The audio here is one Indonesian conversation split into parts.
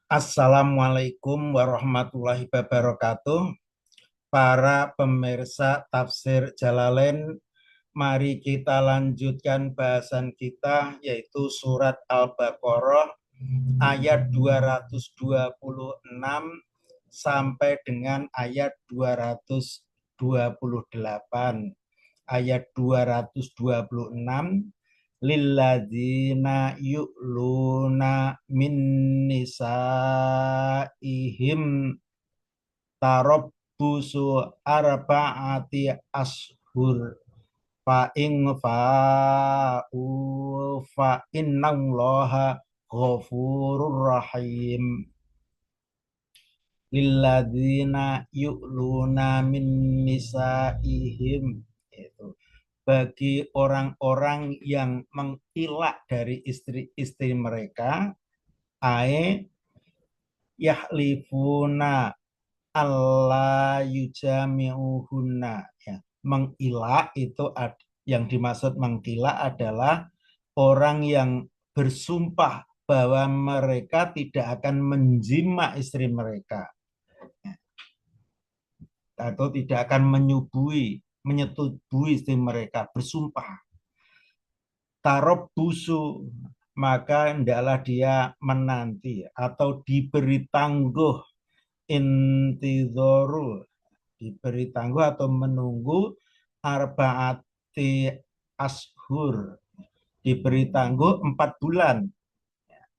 Assalamualaikum warahmatullahi wabarakatuh. Para pemirsa tafsir Jalalain, mari kita lanjutkan bahasan kita yaitu surat Al-Baqarah ayat 226 sampai dengan ayat 228. Ayat 226, lilladzina yu'luna min nisaihim tarabbusu arba'ati ashur fa in fa'u fa innallaha ghafurur rahim. Lilladzina yu'luna min nisaihim, itu bagi orang-orang yang mengelak dari istri-istri mereka, ae yahlifuna Allah yujami'uhunna, ya. Mengelak itu yang dimaksud mengelak adalah orang yang bersumpah bahwa mereka tidak akan menjima istri mereka, ya, atau tidak akan menyetubui istri mereka, bersumpah. Tarob busu, maka hendaklah dia menanti atau diberi tangguh, intizoru, diberi tangguh atau menunggu, arbaati ashur, diberi tangguh 4 bulan,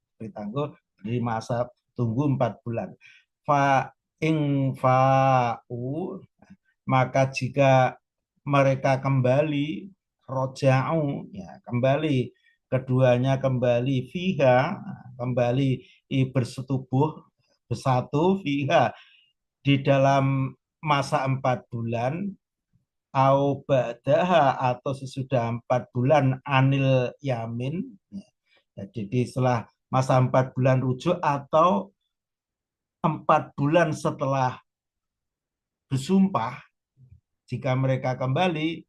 diberi tangguh di masa tunggu 4 bulan. Fa ing fa'u, maka jika mereka kembali, roja'u, ya, kembali, keduanya kembali, fiha, kembali bersetubuh, bersatu, fiha, di dalam masa 4 bulan, au ba'daha, atau sesudah 4 bulan, anil yamin, ya, jadi setelah masa 4 bulan rujuk atau 4 bulan setelah bersumpah, jika mereka kembali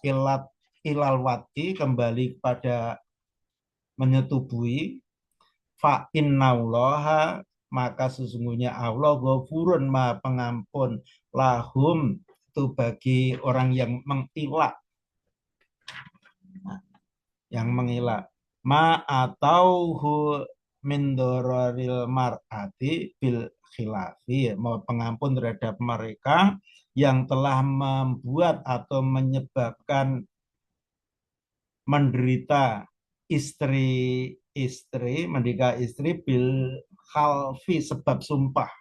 ilat ilal wati, kembali pada menyetubui, fa innallaha, maka sesungguhnya Allah ghafurun, maha pengampun, lahum, itu bagi orang yang mengilak, yang mengilak, ma atauhu min dororil mar'ati bil khilafi, mau pengampun terhadap mereka yang telah membuat atau menyebabkan menderita menderita istri bil khalfi, sebab sumpah,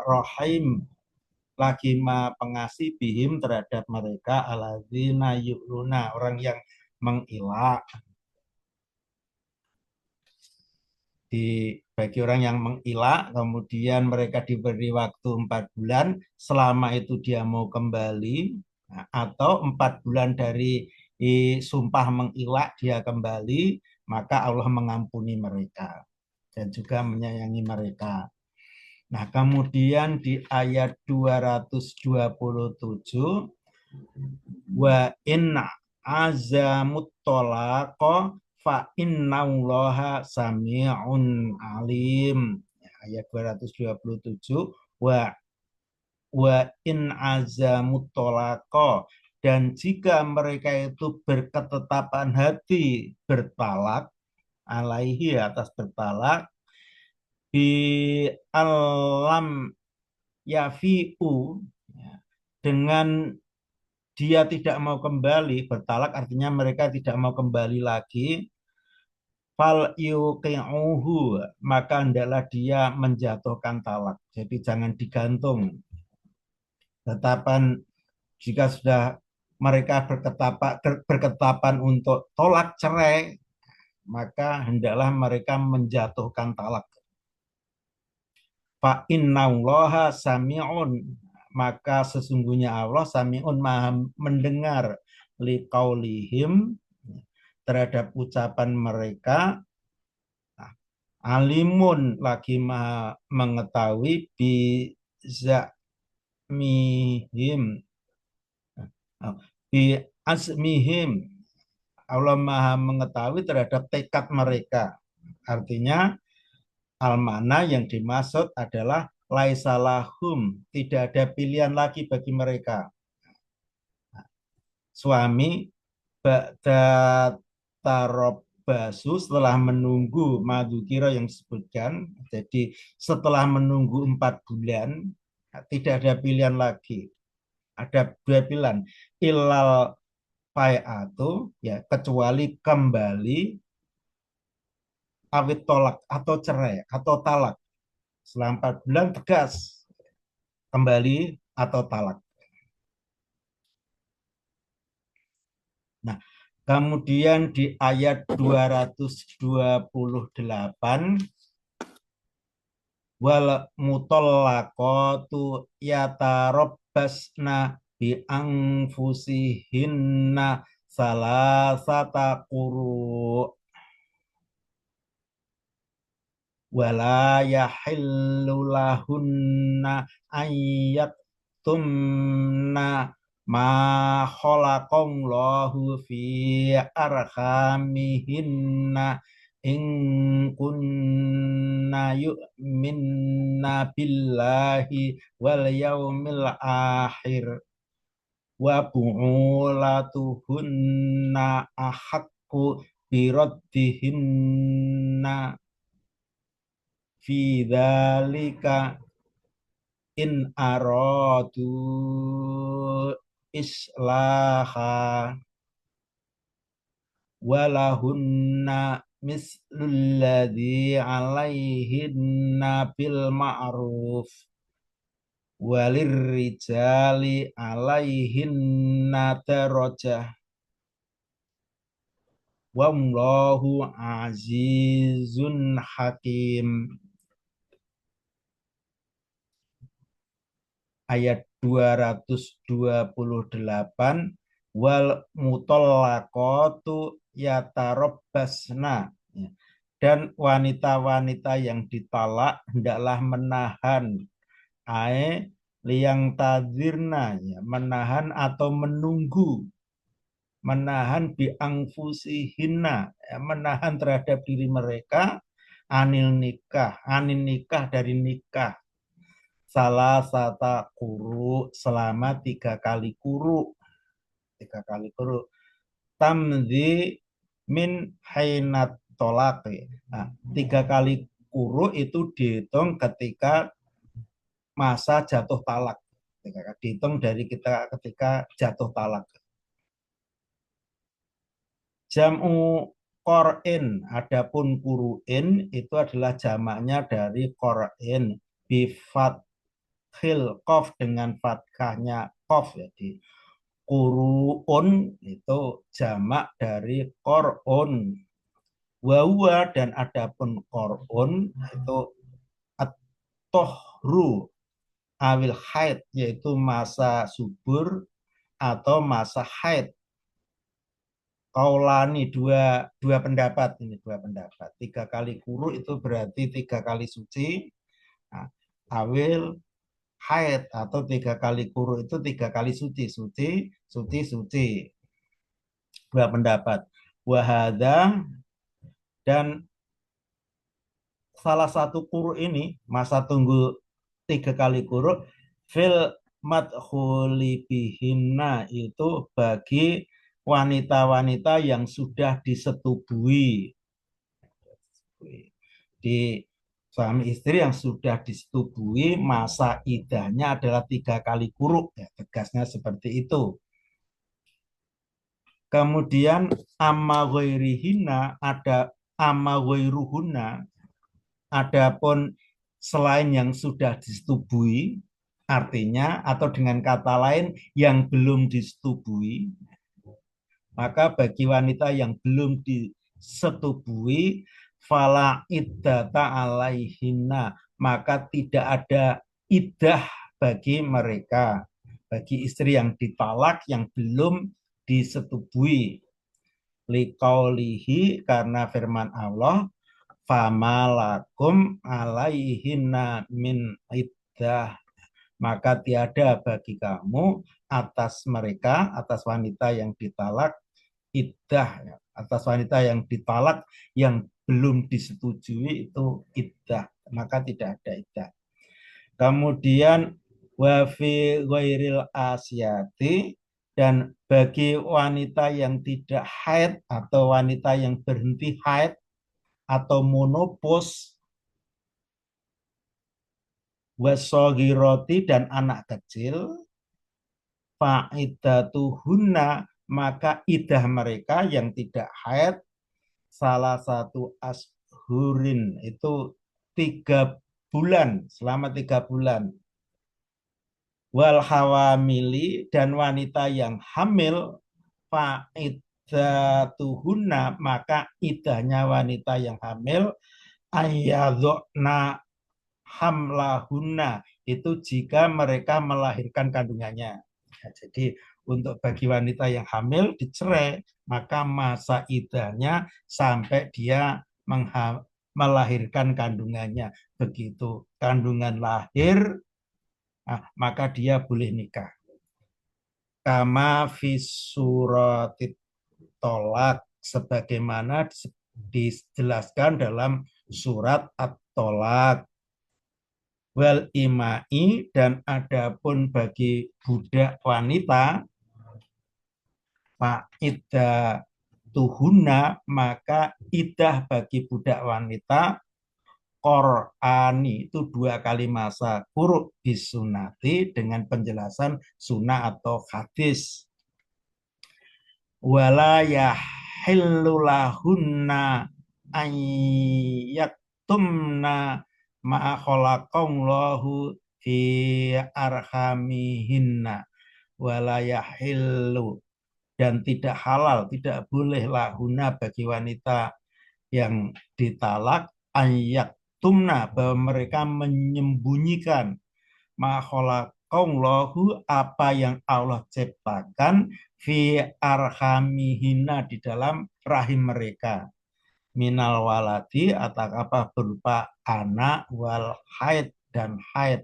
rohim, lagi ma pengasih, bihim, terhadap mereka, aladzina yu'luna, orang yang mengelak. Bagi orang yang mengelak, kemudian mereka diberi waktu 4 bulan, selama itu dia mau kembali, atau 4 bulan dari sumpah mengelak dia kembali, maka Allah mengampuni mereka dan juga menyayangi mereka. Nah, kemudian di ayat 227, wa inna azamut tolaqa fa innallaha sami'un alim. Ayat 227, wa in azamut tolaqa, dan jika mereka itu berketetapan hati bertalak, alaihi, atas bertalak, bi alam yafi'u, ya, dengan dia tidak mau kembali, bertalak artinya mereka tidak mau kembali lagi, fal yuqi'uhu, maka hendaklah dia menjatuhkan talak. Jadi jangan digantung. Tetapan jika sudah mereka berketapan untuk tolak cerai, maka hendaklah mereka menjatuhkan talak. Fa innallaha sami'un, maka sesungguhnya Allah sami'un, maha mendengar, liqaulihim, terhadap ucapan mereka, alimun, lagi maha mengetahui, bizamihim, bi asmihim, Allah maha mengetahui terhadap tekad mereka. Artinya Al-makna yang dimaksud adalah laisalahum, tidak ada pilihan lagi bagi mereka. Suami ba'da tarabbasu, setelah menunggu madukiro yang disebutkan, jadi setelah menunggu 4 bulan, tidak ada pilihan lagi. Ada 2 pilihan, ilal fai'atu, ya kecuali kembali, awit tolak atau cerai atau talak. Setelah 4 bulan tegas kembali atau talak. Nah, kemudian di ayat 228, wal mutallaqatu yatarabbasna bi anfusihinna salasata quru wala yahillu lahunna ayyat tumna ma khalaqallahu fi arhamihinna in kunna yu'minna billahi wal yaumil akhir wa bu'ulatuhunna ahaqqu biraddihinna fi dzalika in aradu islaha walahunna mislul ladzi alaihinna bil ma'ruf walirrijali alaihinna darajah wallahu azizun hakim. Ayat 228, wal mutallaqatu yatarabbasna, dan wanita-wanita yang ditalak hendaklah menahan liyang tadirna, menahan atau menunggu, menahan biangfusihinna, menahan terhadap diri mereka, anil nikah dari nikah, salah sata kuru, selama 3 kali kuru, 3 kali kuru, tamzi min hainat tolak. Nah, 3 kali kuru itu dihitung ketika masa jatuh talak, dihitung dari kita ketika jatuh talak. Jam'u Qur'in, adapun kuru'in itu adalah jamaknya dari Qur'in, bifat khil kof, dengan fathahnya kof, jadi kuruun itu jamak dari korun. Wawa, dan adapun korun itu at-tohru awil haid, yaitu masa subur atau masa haid. Kaulani, dua pendapat, ini 2 pendapat. 3 kali kuru itu berarti 3 kali suci. Nah, awil haid atau 3 kali kuru itu 3 kali suci, suci. 2 pendapat. Wahada, dan salah satu kuru ini, masa tunggu 3 kali kuru, fil madkhuli bihinna, itu bagi wanita-wanita yang sudah disetubui. Di suami istri yang sudah disetubui, masa idahnya adalah 3 kali kuruk, ya, tegasnya seperti itu. Kemudian amma ghairihina, ada amma ghairuhuna, adapun selain yang sudah disetubui, artinya atau dengan kata lain yang belum disetubui, maka bagi wanita yang belum disetubui, fala iddata alaihinna, maka tidak ada iddah bagi mereka, bagi istri yang ditalak yang belum disetubui. Liqaulihi, karena firman Allah, famalakum alaihinna min iddah, maka tiada bagi kamu atas mereka, atas wanita yang ditalak, iddah, atas wanita yang ditalak yang belum disetujui itu iddah, maka tidak ada iddah. Kemudian wafi ghairil asyati, dan bagi wanita yang tidak haid atau wanita yang berhenti haid atau monopause, wasogiroti, dan anak kecil, faidatuhunna, maka idah mereka yang tidak haid salah satu ashurin, itu 3 bulan, selama 3 bulan. Wal hawamili, dan wanita yang hamil, faidatuhunna, maka idahnya wanita yang hamil ayadhna hamlahunna, itu jika mereka melahirkan kandungannya. Nah, jadi untuk bagi wanita yang hamil dicerai, maka masa idahnya sampai dia melahirkan kandungannya. Begitu kandungan lahir, maka dia boleh nikah. Kama fisuratit tolak, sebagaimana dijelaskan dalam surat at-tolak. Wal imai, dan adapun bagi budak wanita, fa'iddah tuhuna, maka idah bagi budak wanita Qur'ani, itu 2 kali masa quru bisunati, dengan penjelasan sunnah atau hadis. Wala yahillu lahunna ayyaktumna ma khalaqallahu fi arhamihinna. Wala yahillu, dan tidak halal, tidak boleh lahuna bagi wanita yang ditalak, ayyaktumna, bahwa mereka menyembunyikan makhalaqallahu, apa yang Allah ciptakan, fi arhamihina, di dalam rahim mereka, minal waladi, atau apa, berupa anak, wal haid, dan haid.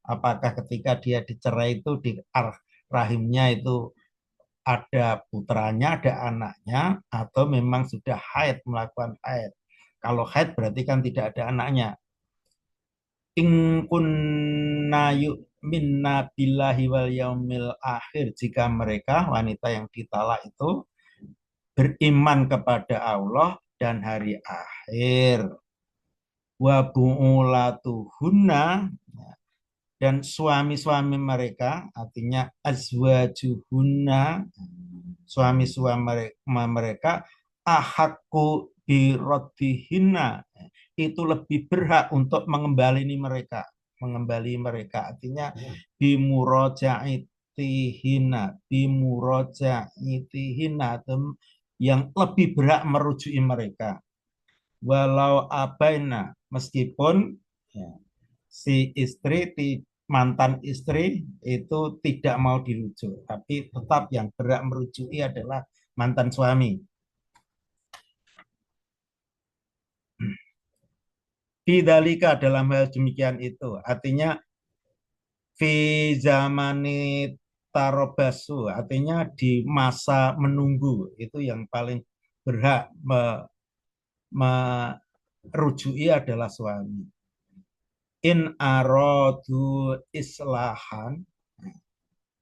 Apakah ketika dia dicerai itu di rahimnya itu ada putranya, ada anaknya, atau memang sudah haid, melakukan haid. Kalau haid berarti kan tidak ada anaknya. In kunna yu'minna billahi wal yaumil akhir, jika mereka wanita yang ditalak itu beriman kepada Allah dan hari akhir. Wa bu'ulatuhunna, dan suami-suami mereka, artinya azwajuhunna, suami-suami mereka, ahakku birodihina, itu lebih berhak untuk mengembalikan mereka, artinya bimurojaitihina, yang lebih berhak merujuki mereka, walau abaina, meskipun ya, si istri, mantan istri itu tidak mau dirujuk, tapi tetap yang berhak merujuki adalah mantan suami. Bidzalika, dalam hal demikian itu, artinya fi zamani tarobasu, artinya di masa menunggu, itu yang paling berhak merujuki adalah suami. In arodu islahan,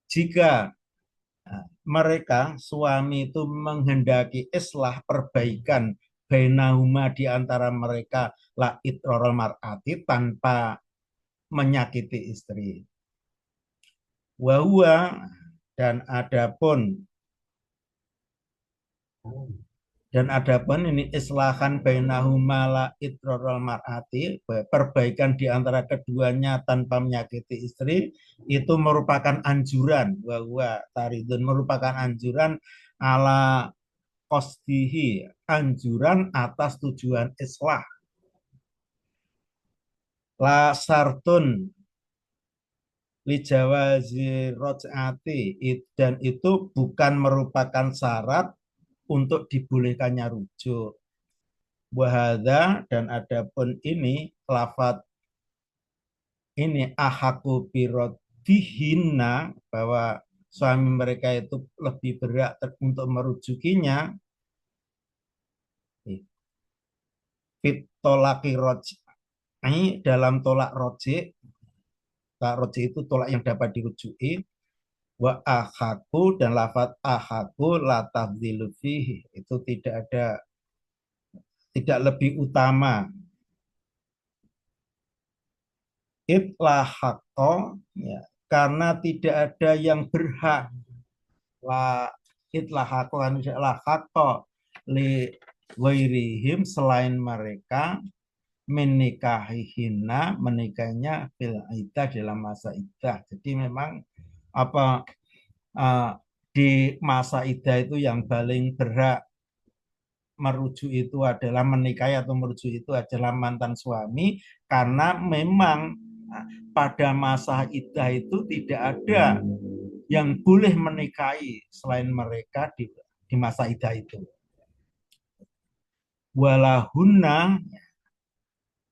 jika mereka suami itu menghendaki islah, perbaikan, bainahuma, di antara mereka, la itrorol mar'ati, tanpa menyakiti istri. Wahua, dan adapun ini islahan bainahuma la itrorol mar'ati, perbaikan di antara keduanya tanpa menyakiti istri, itu merupakan anjuran. Wahua taridun, merupakan anjuran ala qasdihi, anjuran atas tujuan islah. La sartun li jawazi roj'ati, dan itu bukan merupakan syarat untuk dibolehkannya rujuk. Wahada, dan adapun ini lafadz ini ahaku birodihina, bahwa suami mereka itu lebih berhak untuk merujukinya, fit tolaki roj'i, dalam tolak roji. Tolak roji itu tolak yang dapat dirujuki. Wa akhaku, dan lafaz akhaku la tafdzilu fihi, itu tidak lebih utama. Itlahaqo, ya, karena tidak ada yang berhak. La itlahaqo, kan la haqo li wairihim, selain mereka, menikahihina, menikahnya fil iddah, dalam masa iddah. Jadi memang apa, uh, di masa iddah itu yang paling berhak merujuk itu adalah menikahi atau merujuk itu adalah mantan suami, karena memang pada masa iddah itu tidak ada yang boleh menikahi selain mereka di masa iddah itu. Walahunna,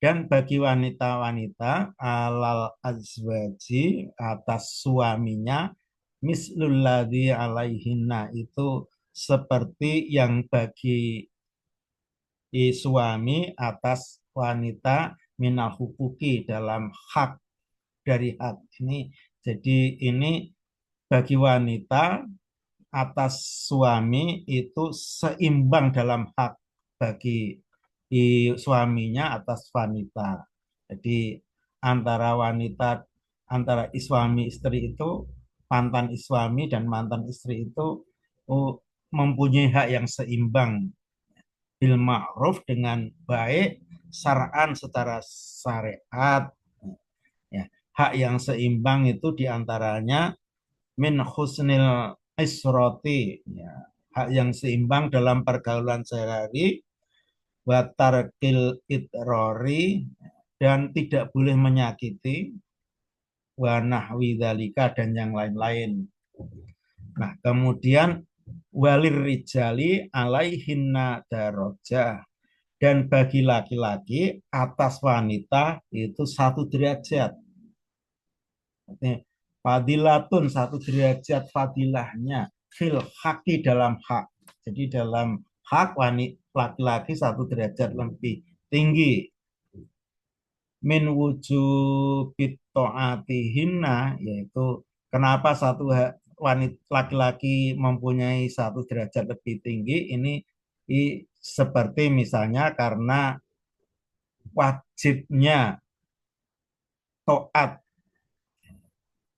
dan bagi wanita-wanita alal azwaji, atas suaminya, mislul ladzi alaihinna, itu seperti yang bagi suami atas wanita minal hukuki, dalam hak, dari hak ini. Jadi ini bagi wanita atas suami itu seimbang dalam hak bagi suaminya atas wanita. Jadi antara wanita, antara suami istri itu, mantan suami dan mantan istri itu mempunyai hak yang seimbang, bil ma'ruf, dengan baik, syar'an, secara syariat. Ya, hak yang seimbang itu diantaranya min husnil isroti, ya, hak yang seimbang dalam pergaulan sehari-hari, wa tarkil itrori, dan tidak boleh menyakiti, wa nahwi dzalika, dan yang lain-lain. Nah, kemudian walir rijali alaihinna darajah, dan bagi laki-laki atas wanita itu satu derajat. Fadilatun, satu derajat fadilahnya, fil haki, dalam hak. Jadi dalam hak wanita laki-laki satu derajat lebih tinggi. Min wujubit ta'atihinna, yaitu kenapa satu wanita laki-laki mempunyai satu derajat lebih tinggi ini, seperti misalnya karena wajibnya taat,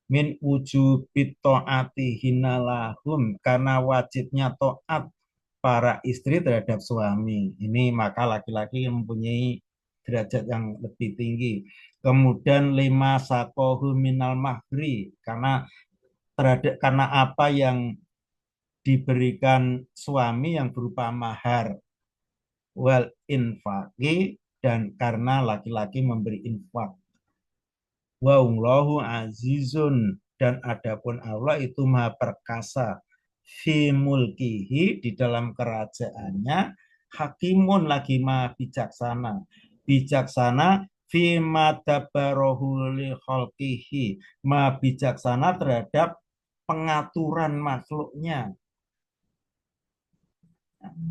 min wujubit ta'atihinna lahum, karena wajibnya taat para istri terhadap suami. Ini maka laki-laki mempunyai derajat yang lebih tinggi. Kemudian lima sakohu minal mahri, karena apa yang diberikan suami yang berupa mahar, wal infaqi, dan karena laki-laki memberi infak. Wallahu azizun, dan adapun Allah itu maha perkasa, fi mulkihi, di dalam kerajaannya, hakimun, lagi maha bijaksana. Bijaksana fi madabarohu li khalqihi, maha bijaksana terhadap pengaturan makhluknya.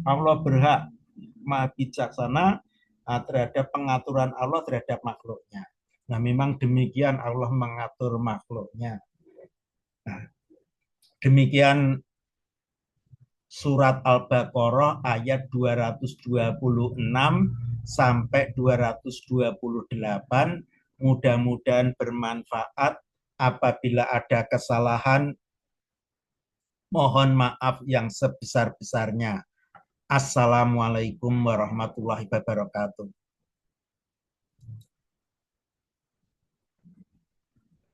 Allah berhak maha bijaksana terhadap pengaturan Allah terhadap makhluknya. Nah, memang demikian Allah mengatur makhluknya. Nah, demikian surat Al-Baqarah ayat 226 sampai 228. Mudah-mudahan bermanfaat. Apabila ada kesalahan, mohon maaf yang sebesar-besarnya. Assalamualaikum warahmatullahi wabarakatuh.